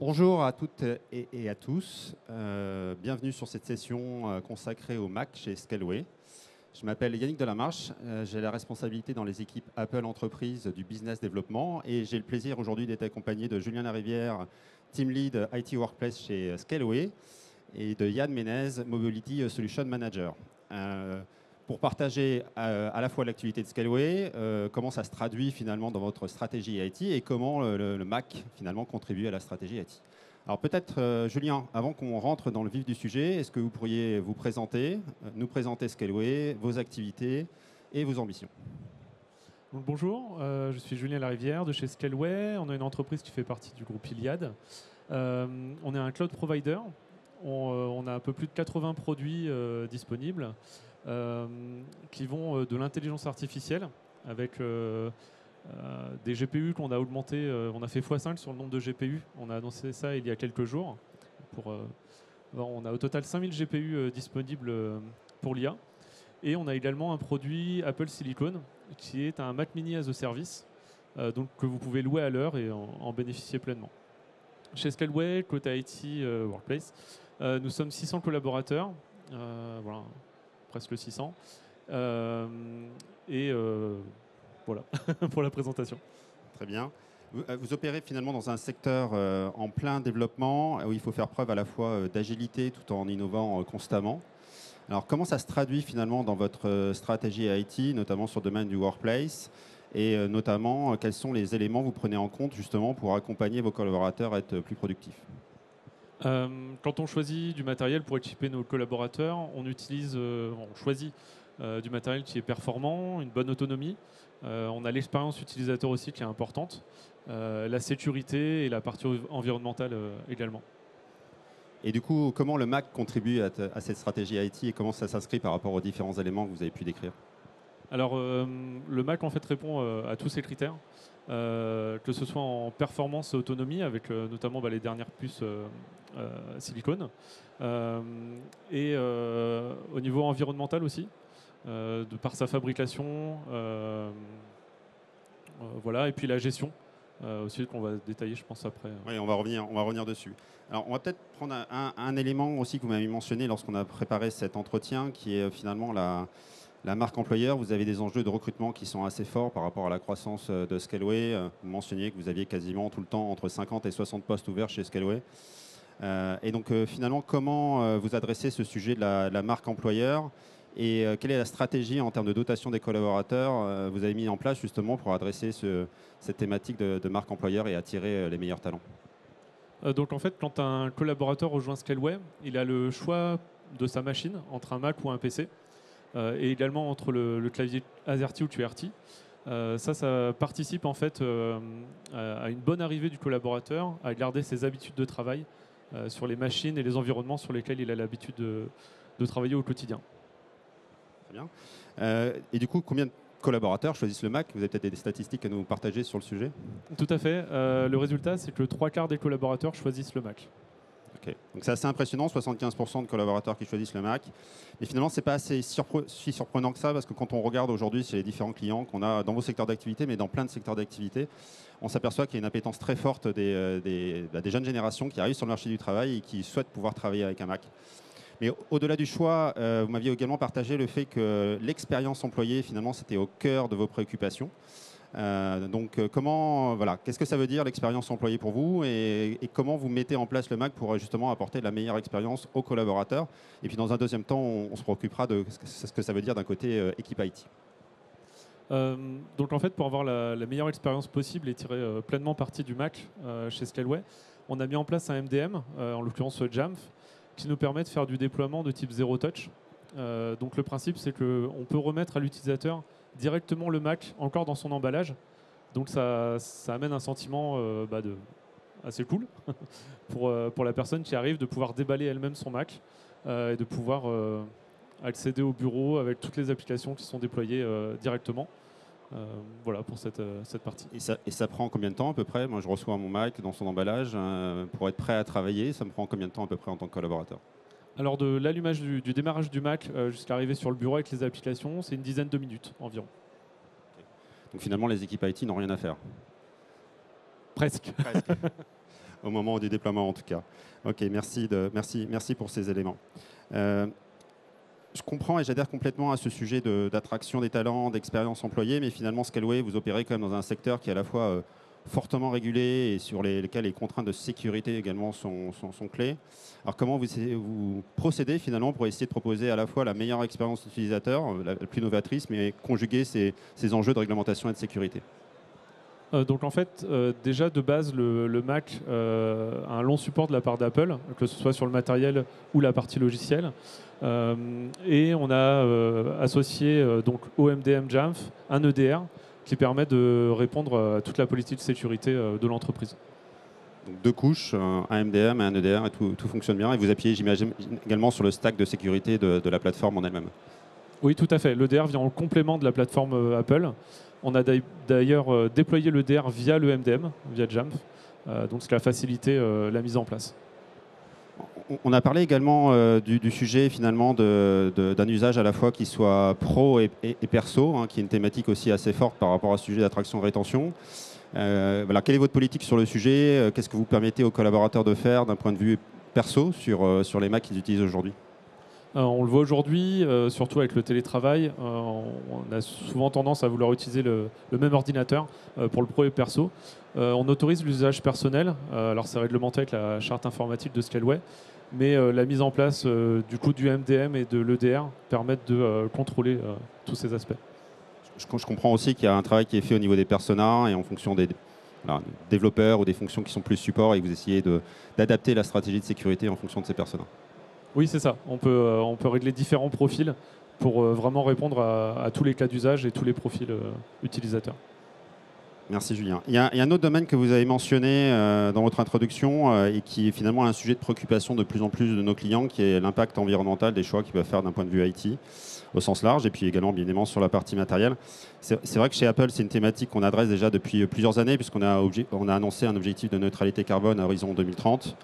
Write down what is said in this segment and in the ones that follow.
Bonjour à toutes et à tous. Bienvenue sur cette session consacrée au Mac chez Scaleway. Je m'appelle Yannick Delamarche. J'ai la responsabilité dans les équipes Apple Entreprise du business développement et j'ai le plaisir aujourd'hui d'être accompagné de Julien Larivière, Team Lead IT Workplace chez Scaleway, et de Yann Ménez, Mobility Solution Manager. Pour partager à la fois l'activité de Scaleway, comment ça se traduit finalement dans votre stratégie IT et comment le Mac finalement contribue à la stratégie IT. Alors peut-être, Julien, avant qu'on rentre dans le vif du sujet, est-ce que vous pourriez vous présenter, nous présenter Scaleway, vos activités et vos ambitions? Donc, bonjour, je suis Julien Larivière de chez Scaleway. On est une entreprise qui fait partie du groupe Iliad. On est un cloud provider. On a un peu plus de 80 produits disponibles qui vont de l'intelligence artificielle avec des GPU qu'on a augmenté. On a fait x5 sur le nombre de GPU. On a annoncé ça il y a quelques jours. On a au total 5000 GPU disponibles pour l'IA. Et on a également un produit Apple Silicon qui est un Mac Mini as a Service, donc que vous pouvez louer à l'heure et en bénéficier pleinement. Chez Scaleway, côté IT Workplace, nous sommes 600 collaborateurs, voilà, presque 600. Voilà pour la présentation. Très bien. Vous opérez finalement dans un secteur en plein développement où il faut faire preuve à la fois d'agilité tout en innovant constamment. Alors, comment ça se traduit finalement dans votre stratégie IT, notamment sur le domaine du workplace, et notamment quels sont les éléments que vous prenez en compte justement pour accompagner vos collaborateurs à être plus productifs? Quand on choisit du matériel pour équiper nos collaborateurs, on choisit du matériel qui est performant, une bonne autonomie. On a l'expérience utilisateur aussi qui est importante, la sécurité et la partie environnementale également. Et du coup, comment le Mac contribue à cette stratégie IT et comment ça s'inscrit par rapport aux différents éléments que vous avez pu décrire? Alors, le Mac en fait répond à tous ces critères, que ce soit en performance et autonomie, avec notamment les dernières puces silicone, et au niveau environnemental aussi, de par sa fabrication, voilà, et puis la gestion. Aussi qu'on va détailler, je pense, après. Oui, on va revenir dessus. Alors, on va peut-être prendre un élément aussi que vous m'avez mentionné lorsqu'on a préparé cet entretien, qui est finalement la marque employeur. Vous avez des enjeux de recrutement qui sont assez forts par rapport à la croissance de Scaleway. Vous mentionniez que vous aviez quasiment tout le temps entre 50 et 60 postes ouverts chez Scaleway. Et donc, finalement, comment vous adressez ce sujet de la marque employeur et quelle est la stratégie en termes de dotation des collaborateurs vous avez mis en place justement pour adresser cette thématique de marque employeur et attirer les meilleurs talents? Donc en fait, quand un collaborateur rejoint Scaleway, il a le choix de sa machine entre un Mac ou un PC, et également entre le clavier AZERTY ou QWERTY. Ça participe en fait à une bonne arrivée du collaborateur, à garder ses habitudes de travail sur les machines et les environnements sur lesquels il a l'habitude de travailler au quotidien. Très bien. Et du coup, combien de collaborateurs choisissent le Mac? Vous avez peut-être des statistiques à nous partager sur le sujet? Tout à fait. Le résultat, c'est que 3/4 des collaborateurs choisissent le Mac. Okay. Donc c'est assez impressionnant, 75% de collaborateurs qui choisissent le Mac. Mais finalement, ce n'est pas si surprenant que ça, parce que quand on regarde aujourd'hui sur les différents clients qu'on a dans vos secteurs d'activité, mais dans plein de secteurs d'activité, on s'aperçoit qu'il y a une appétence très forte des jeunes générations qui arrivent sur le marché du travail et qui souhaitent pouvoir travailler avec un Mac. Mais au-delà du choix, vous m'aviez également partagé le fait que l'expérience employée, finalement, c'était au cœur de vos préoccupations. Qu'est-ce que ça veut dire l'expérience employée pour vous et comment vous mettez en place le Mac pour justement apporter la meilleure expérience aux collaborateurs? Et puis dans un deuxième temps, on se préoccupera de ce que ça veut dire d'un côté équipe IT. Donc en fait, pour avoir la meilleure expérience possible et tirer pleinement parti du Mac chez Scaleway, on a mis en place un MDM, en l'occurrence Jamf, qui nous permet de faire du déploiement de type Zero Touch. Donc le principe, c'est qu'on peut remettre à l'utilisateur directement le Mac encore dans son emballage. Donc ça amène un sentiment assez cool pour la personne qui arrive de pouvoir déballer elle-même son Mac et de pouvoir accéder au bureau avec toutes les applications qui sont déployées directement. Voilà pour cette partie. Et ça prend combien de temps à peu près? Moi, je reçois mon Mac dans son emballage pour être prêt à travailler. Ça me prend combien de temps à peu près en tant que collaborateur? Alors de l'allumage du démarrage du Mac jusqu'à l'arrivée sur le bureau avec les applications, c'est une dizaine de minutes environ. Donc finalement, les équipes IT n'ont rien à faire. Presque. au moment du déploiement en tout cas. Ok, merci pour ces éléments. Je comprends et j'adhère complètement à ce sujet d'attraction des talents, d'expérience employée, mais finalement Scaleway, vous opérez quand même dans un secteur qui est à la fois fortement régulé et sur lesquels les contraintes de sécurité également sont clés. Alors comment vous procédez finalement pour essayer de proposer à la fois la meilleure expérience utilisateur, la plus novatrice, mais conjuguer ces enjeux de réglementation et de sécurité? Donc en fait, déjà de base, le Mac a un long support de la part d'Apple, que ce soit sur le matériel ou la partie logicielle. Et on a associé donc au MDM Jamf un EDR qui permet de répondre à toute la politique de sécurité de l'entreprise. Donc 2 couches, un MDM et un EDR, et tout fonctionne bien. Et vous appuyez, j'imagine, également sur le stack de sécurité de la plateforme en elle-même. Oui, tout à fait. L'EDR vient en complément de la plateforme Apple. On a d'ailleurs déployé l'EDR via le MDM, via Jamf. Donc, cela a facilité la mise en place. On a parlé également du sujet finalement d'un usage à la fois qui soit pro et perso, hein, qui est une thématique aussi assez forte par rapport à ce sujet d'attraction et rétention. Voilà, quelle est votre politique sur le sujet? Qu'est-ce que vous permettez aux collaborateurs de faire d'un point de vue perso sur les Macs qu'ils utilisent aujourd'hui? On le voit aujourd'hui, surtout avec le télétravail, on a souvent tendance à vouloir utiliser le même ordinateur pour le pro et perso. On autorise l'usage personnel, alors c'est réglementé avec la charte informatique de Scaleway, mais la mise en place du MDM et de l'EDR permettent de contrôler tous ces aspects. Je comprends aussi qu'il y a un travail qui est fait au niveau des personas et en fonction des développeurs ou des fonctions qui sont plus support, et que vous essayez d'adapter la stratégie de sécurité en fonction de ces personas. Oui, c'est ça. On peut régler différents profils pour vraiment répondre à tous les cas d'usage et tous les profils utilisateurs. Merci Julien. Il y a un autre domaine que vous avez mentionné dans votre introduction et qui est finalement un sujet de préoccupation de plus en plus de nos clients, qui est l'impact environnemental des choix qu'ils peuvent faire d'un point de vue IT au sens large, et puis également bien évidemment sur la partie matérielle. C'est vrai que chez Apple, c'est une thématique qu'on adresse déjà depuis plusieurs années, puisqu'on a annoncé un objectif de neutralité carbone à horizon 2030.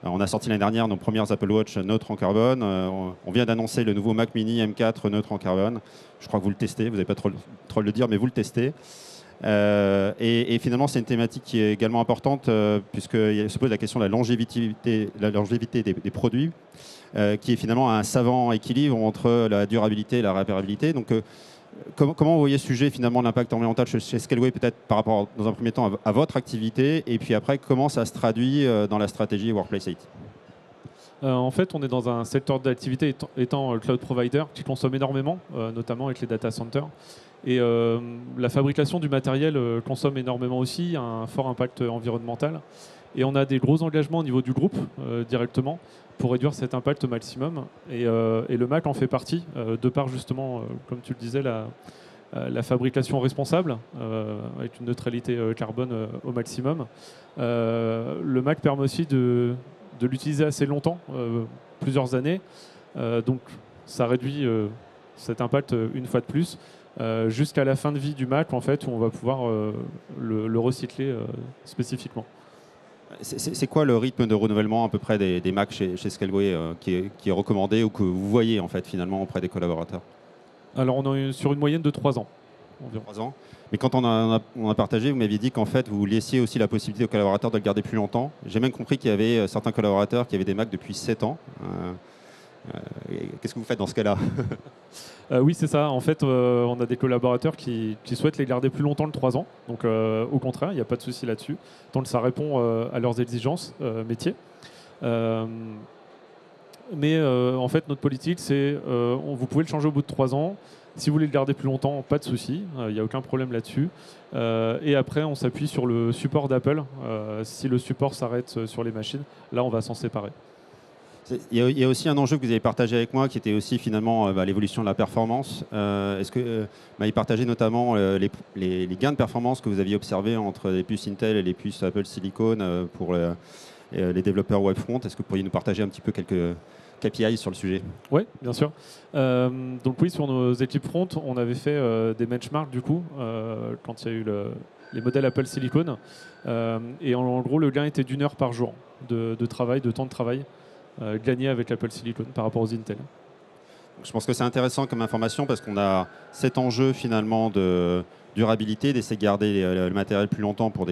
On a sorti l'année dernière nos premières Apple Watch neutres en carbone. On vient d'annoncer le nouveau Mac Mini M4 neutre en carbone. Je crois que vous le testez, vous n'avez pas trop le dire, mais vous le testez. Et finalement, c'est une thématique qui est également importante puisqu'il se pose la question de la longévité des produits, qui est finalement un savant équilibre entre la durabilité et la réparabilité. Donc, comment vous voyez ce sujet finalement de l'impact environnemental chez Scaleway, peut-être par rapport, dans un premier temps, à votre activité, et puis après, comment ça se traduit dans la stratégie Workplace IT? En fait, on est dans un secteur d'activité étant cloud provider qui consomme énormément, notamment avec les data centers. Et la fabrication du matériel consomme énormément aussi, a un fort impact environnemental. Et on a des gros engagements au niveau du groupe directement pour réduire cet impact au maximum. Et le Mac en fait partie, de par justement, comme tu le disais, la fabrication responsable, avec une neutralité carbone au maximum. Le Mac permet aussi de l'utiliser assez longtemps, plusieurs années. Donc ça réduit cet impact une fois de plus, jusqu'à la fin de vie du Mac, en fait, où on va pouvoir le recycler spécifiquement. C'est quoi le rythme de renouvellement à peu près des Macs chez Scaleway qui est recommandé ou que vous voyez en fait finalement auprès des collaborateurs? Alors on est sur une moyenne de 3 ans environ. 3 ans. Mais quand on a partagé, vous m'aviez dit qu'en fait vous laissiez aussi la possibilité aux collaborateurs de le garder plus longtemps. J'ai même compris qu'il y avait certains collaborateurs qui avaient des Macs depuis 7 ans. Qu'est-ce que vous faites dans ce cas-là? Oui, c'est ça. En fait, on a des collaborateurs qui souhaitent les garder plus longtemps de 3 ans. Donc, au contraire, il n'y a pas de souci là-dessus. Donc, ça répond à leurs exigences métiers. Mais en fait, notre politique, c'est vous pouvez le changer au bout de 3 ans. Si vous voulez le garder plus longtemps, pas de souci. Il n'y a aucun problème là-dessus. Et après, on s'appuie sur le support d'Apple. Si le support s'arrête sur les machines, là, on va s'en séparer. Il y a aussi un enjeu que vous avez partagé avec moi qui était aussi finalement l'évolution de la performance. Est-ce que il partageait notamment les gains de performance que vous aviez observés entre les puces Intel et les puces Apple Silicon pour les développeurs Webfront? Est-ce que vous pourriez nous partager un petit peu quelques KPI sur le sujet? Oui, bien sûr. Donc oui, sur nos équipes front, on avait fait des benchmarks du coup, quand il y a eu les modèles Apple Silicon. Et en gros, le gain était d'1 heure par jour de travail, de temps de travail. Gagné avec Apple Silicon par rapport aux Intel. Je pense que c'est intéressant comme information parce qu'on a cet enjeu finalement de durabilité, d'essayer de garder le matériel plus longtemps pour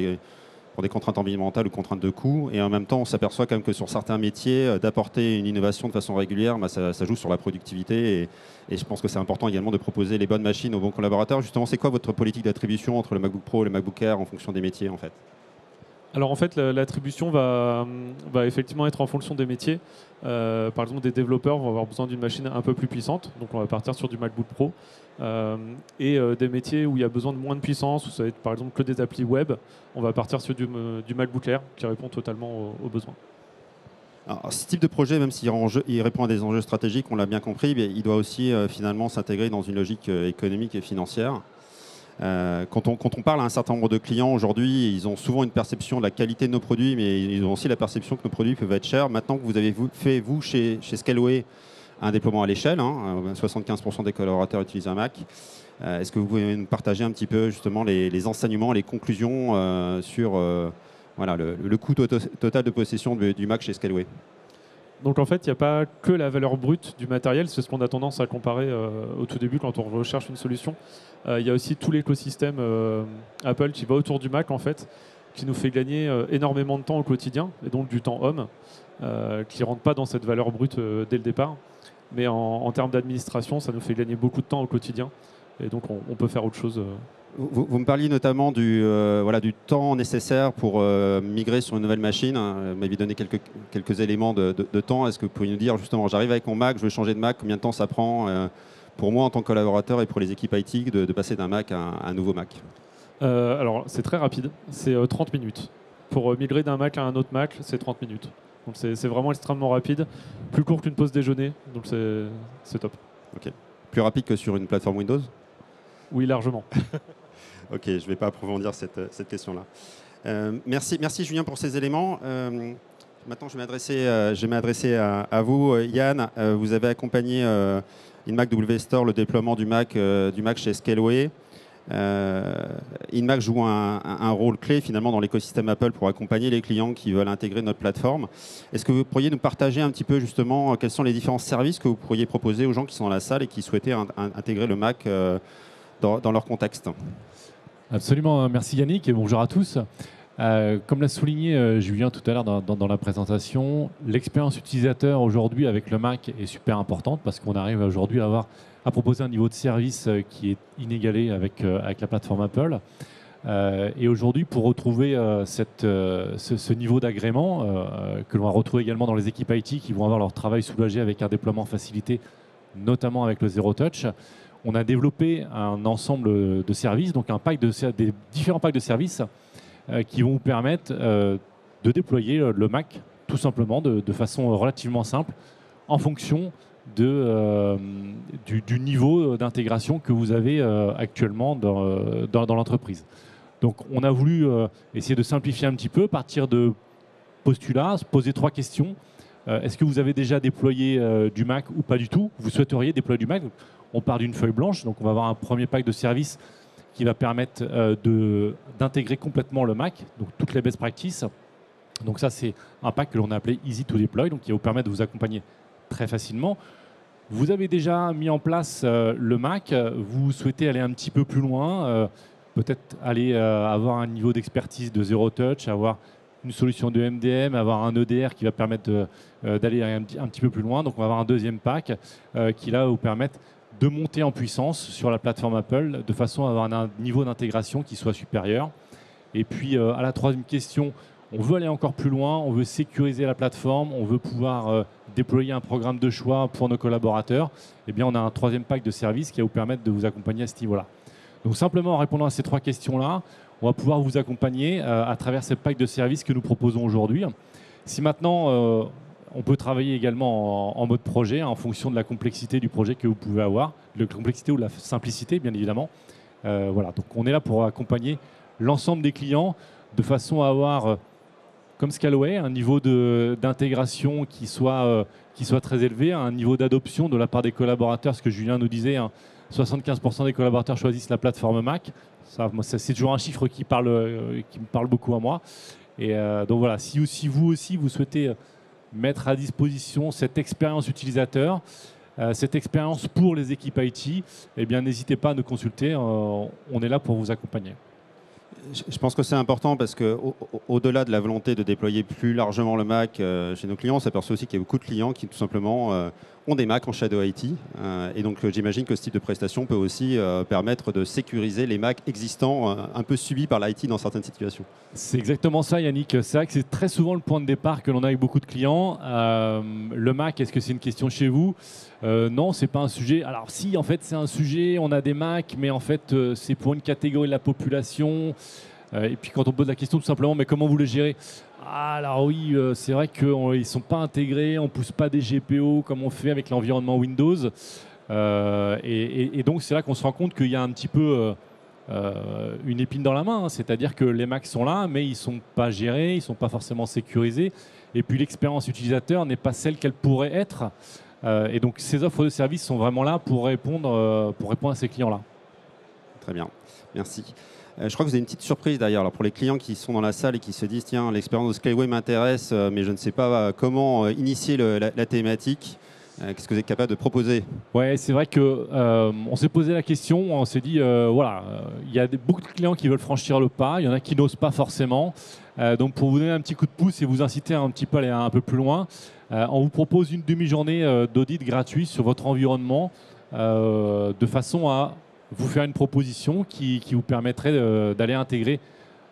pour des contraintes environnementales ou contraintes de coût. Et en même temps, on s'aperçoit quand même que sur certains métiers, d'apporter une innovation de façon régulière, ça joue sur la productivité. Et je pense que c'est important également de proposer les bonnes machines aux bons collaborateurs. Justement, c'est quoi votre politique d'attribution entre le MacBook Pro et le MacBook Air en fonction des métiers en fait? Alors en fait, l'attribution va effectivement être en fonction des métiers. Par exemple, des développeurs vont avoir besoin d'une machine un peu plus puissante, donc on va partir sur du MacBook Pro. Des métiers où il y a besoin de moins de puissance, où ça va être par exemple que des applis web, on va partir sur du MacBook Air qui répond totalement aux besoins. Alors, ce type de projet, même s'il répond à des enjeux stratégiques, on l'a bien compris, mais il doit aussi finalement s'intégrer dans une logique économique et financière. Quand on parle à un certain nombre de clients aujourd'hui, ils ont souvent une perception de la qualité de nos produits, mais ils ont aussi la perception que nos produits peuvent être chers. Maintenant que vous avez fait, vous, chez Scaleway, un déploiement à l'échelle, 75% des collaborateurs utilisent un Mac, est-ce que vous pouvez nous partager un petit peu justement les enseignements, les conclusions sur le coût total de possession du Mac chez Scaleway? Donc en fait, il n'y a pas que la valeur brute du matériel, c'est ce qu'on a tendance à comparer au tout début quand on recherche une solution. Il y a aussi tout l'écosystème Apple qui va autour du Mac en fait, qui nous fait gagner énormément de temps au quotidien, et donc du temps homme, qui ne rentre pas dans cette valeur brute dès le départ. Mais en termes d'administration, ça nous fait gagner beaucoup de temps au quotidien, et donc on peut faire autre chose. Vous me parliez notamment du temps nécessaire pour migrer sur une nouvelle machine. Vous m'avez donné quelques éléments de temps. Est-ce que vous pouvez nous dire justement, j'arrive avec mon Mac, je veux changer de Mac, combien de temps ça prend pour moi en tant que collaborateur et pour les équipes IT de passer d'un Mac à un nouveau Mac? Alors c'est très rapide, c'est 30 minutes. Pour migrer d'un Mac à un autre Mac, c'est 30 minutes. Donc c'est vraiment extrêmement rapide, plus court qu'une pause déjeuner, donc c'est top. Ok. Plus rapide que sur une plateforme Windows? Oui, largement. Ok, je ne vais pas approfondir cette question-là. Merci Julien pour ces éléments. Maintenant, je vais m'adresser à vous, Yann. Vous avez accompagné InMac W Store, le déploiement du Mac chez Scaleway. InMac joue un rôle clé finalement dans l'écosystème Apple pour accompagner les clients qui veulent intégrer notre plateforme. Est-ce que vous pourriez nous partager un petit peu justement quels sont les différents services que vous pourriez proposer aux gens qui sont dans la salle et qui souhaitaient intégrer le Mac dans leur contexte? Absolument, merci Yannick et bonjour à tous. Comme l'a souligné Julien tout à l'heure dans la présentation, l'expérience utilisateur aujourd'hui avec le Mac est super importante parce qu'on arrive aujourd'hui à proposer un niveau de service qui est inégalé avec la plateforme Apple. Et aujourd'hui, pour retrouver ce niveau d'agrément que l'on va retrouver également dans les équipes IT qui vont avoir leur travail soulagé avec un déploiement facilité, notamment avec le Zero Touch, on a développé un ensemble de services, donc des différents packs de services qui vont vous permettre de déployer le Mac tout simplement de façon relativement simple en fonction du niveau d'intégration que vous avez actuellement dans l'entreprise. Donc on a voulu essayer de simplifier un petit peu, partir de postulats, se poser 3 questions. Est-ce que vous avez déjà déployé du Mac ou pas du tout? Vous souhaiteriez déployer du Mac? On part d'une feuille blanche, donc on va avoir un premier pack de services qui va permettre d'intégrer complètement le Mac, donc toutes les best practices. Donc ça, c'est un pack que l'on a appelé Easy to Deploy, donc qui va vous permettre de vous accompagner très facilement. Vous avez déjà mis en place le Mac, vous souhaitez aller un petit peu plus loin, peut-être aller avoir un niveau d'expertise de Zero Touch, avoir une solution de MDM, avoir un EDR qui va permettre d'aller un petit peu plus loin. Donc on va avoir un deuxième pack qui là va vous permettre de monter en puissance sur la plateforme Apple de façon à avoir un niveau d'intégration qui soit supérieur. Et puis à la troisième question, on veut aller encore plus loin, on veut sécuriser la plateforme, on veut pouvoir déployer un programme de choix pour nos collaborateurs. Eh bien, on a un troisième pack de services qui va vous permettre de vous accompagner à ce niveau-là. Donc simplement en répondant à ces 3 questions-là, on va pouvoir vous accompagner à travers ces packs de services que nous proposons aujourd'hui. Si maintenant on peut travailler également en mode projet en fonction de la complexité du projet que vous pouvez avoir, de la complexité ou de la simplicité, bien évidemment. Voilà, donc on est là pour accompagner l'ensemble des clients de façon à avoir, comme Scaleway, un niveau d'intégration qui soit très élevé, un niveau d'adoption de la part des collaborateurs, ce que Julien nous disait, 75% des collaborateurs choisissent la plateforme Mac. C'est toujours un chiffre qui me parle beaucoup à moi. Et donc voilà, si vous aussi vous souhaitez mettre à disposition cette expérience utilisateur, cette expérience pour les équipes IT, eh bien n'hésitez pas à nous consulter, on est là pour vous accompagner. Je pense que c'est important parce qu'au-delà de la volonté de déployer plus largement le Mac chez nos clients, on s'aperçoit aussi qu'il y a beaucoup de clients qui tout simplement ont des Macs en Shadow IT. Et donc j'imagine que ce type de prestation peut aussi permettre de sécuriser les Macs existants un peu subis par l'IT dans certaines situations. C'est exactement ça, Yannick. C'est vrai que c'est très souvent le point de départ que l'on a avec beaucoup de clients. Le Mac, est-ce que c'est une question chez vous? Non, c'est pas un sujet. Alors si, en fait, c'est un sujet. On a des Macs, mais en fait, c'est pour une catégorie de la population. Et puis quand on pose la question tout simplement, mais comment vous les gérez? Alors oui, c'est vrai qu'ils ne sont pas intégrés, on ne pousse pas des GPO comme on fait avec l'environnement Windows. Et donc c'est là qu'on se rend compte qu'il y a un petit peu une épine dans la main. Hein. C'est-à-dire que les Macs sont là, mais ils ne sont pas gérés, ils ne sont pas forcément sécurisés. Et puis l'expérience utilisateur n'est pas celle qu'elle pourrait être. Et donc ces offres de services sont vraiment là pour répondre à ces clients-là. Très bien, merci. Je crois que vous avez une petite surprise d'ailleurs. Alors pour les clients qui sont dans la salle et qui se disent tiens, l'expérience de Scaleway m'intéresse, mais je ne sais pas comment initier la thématique. Qu'est-ce que vous êtes capable de proposer? Ouais, c'est vrai que on s'est posé la question, on s'est dit voilà, il y a beaucoup de clients qui veulent franchir le pas, il y en a qui n'osent pas forcément. Donc pour vous donner un petit coup de pouce et vous inciter un petit peu à aller un peu plus loin, on vous propose une demi-journée d'audit gratuit sur votre environnement de façon à vous faire une proposition qui vous permettrait d'aller intégrer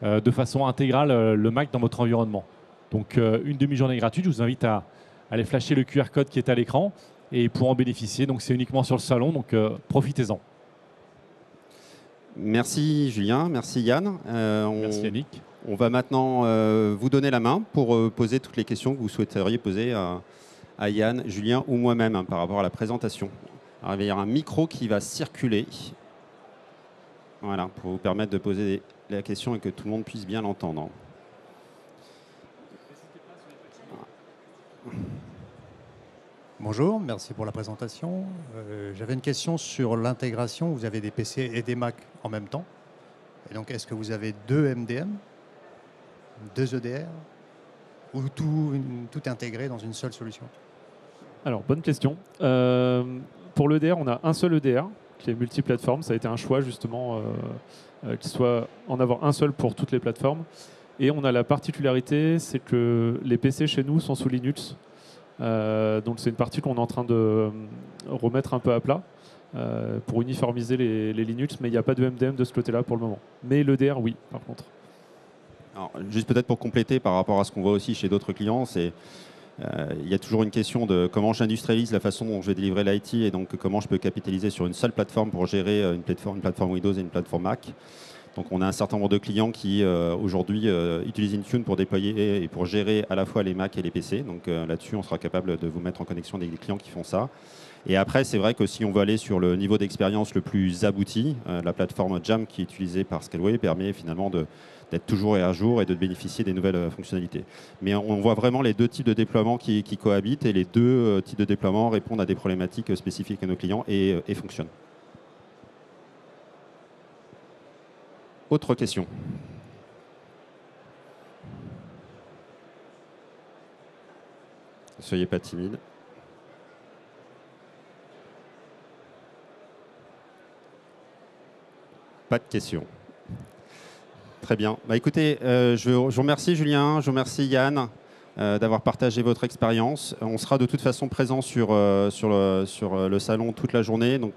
de façon intégrale le Mac dans votre environnement. Donc une demi-journée gratuite, je vous invite à aller flasher le QR code qui est à l'écran et pour en bénéficier. Donc c'est uniquement sur le salon, donc profitez-en. Merci Julien, merci Yann. Merci Yannick. On va maintenant vous donner la main pour poser toutes les questions que vous souhaiteriez poser à Yann, Julien ou moi-même par rapport à la présentation. Alors, il va y avoir un micro qui va circuler. Voilà, pour vous permettre de poser la question et que tout le monde puisse bien l'entendre. Bonjour, merci pour la présentation. J'avais une question sur l'intégration. Vous avez des PC et des Mac en même temps. Et donc, est-ce que vous avez deux MDM, deux EDR, ou tout est intégré dans une seule solution? Alors, bonne question. Pour l'EDR, on a un seul EDR qui est multiplateforme. Ça a été un choix justement qu'il soit en avoir un seul pour toutes les plateformes. Et on a la particularité, c'est que les PC chez nous sont sous Linux. Donc c'est une partie qu'on est en train de remettre un peu à plat pour uniformiser les Linux, mais il n'y a pas de MDM de ce côté-là pour le moment. Mais l'EDR, oui, par contre. Alors, juste peut-être pour compléter par rapport à ce qu'on voit aussi chez d'autres clients, c'est il y a toujours une question de comment j'industrialise la façon dont je vais délivrer l'IT et donc comment je peux capitaliser sur une seule plateforme pour gérer une plateforme Windows et une plateforme Mac. Donc on a un certain nombre de clients qui aujourd'hui utilisent Intune pour déployer et pour gérer à la fois les Mac et les PC. Donc là-dessus, on sera capable de vous mettre en connexion des clients qui font ça. Et après, c'est vrai que si on veut aller sur le niveau d'expérience le plus abouti, la plateforme Jam qui est utilisée par Scaleway permet finalement d'être toujours à jour et de bénéficier des nouvelles fonctionnalités. Mais on voit vraiment les deux types de déploiements qui cohabitent et les deux types de déploiements répondent à des problématiques spécifiques à nos clients et fonctionnent. Autre question? Ne soyez pas timide. Pas de questions. Très bien. Bah, écoutez, je vous remercie Julien, je vous remercie Yann d'avoir partagé votre expérience. On sera de toute façon présent sur le salon toute la journée, donc,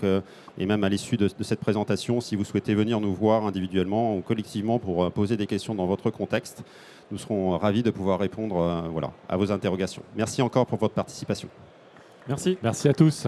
et même à l'issue de cette présentation, si vous souhaitez venir nous voir individuellement ou collectivement pour poser des questions dans votre contexte, nous serons ravis de pouvoir répondre voilà, à vos interrogations. Merci encore pour votre participation. Merci. Merci à tous.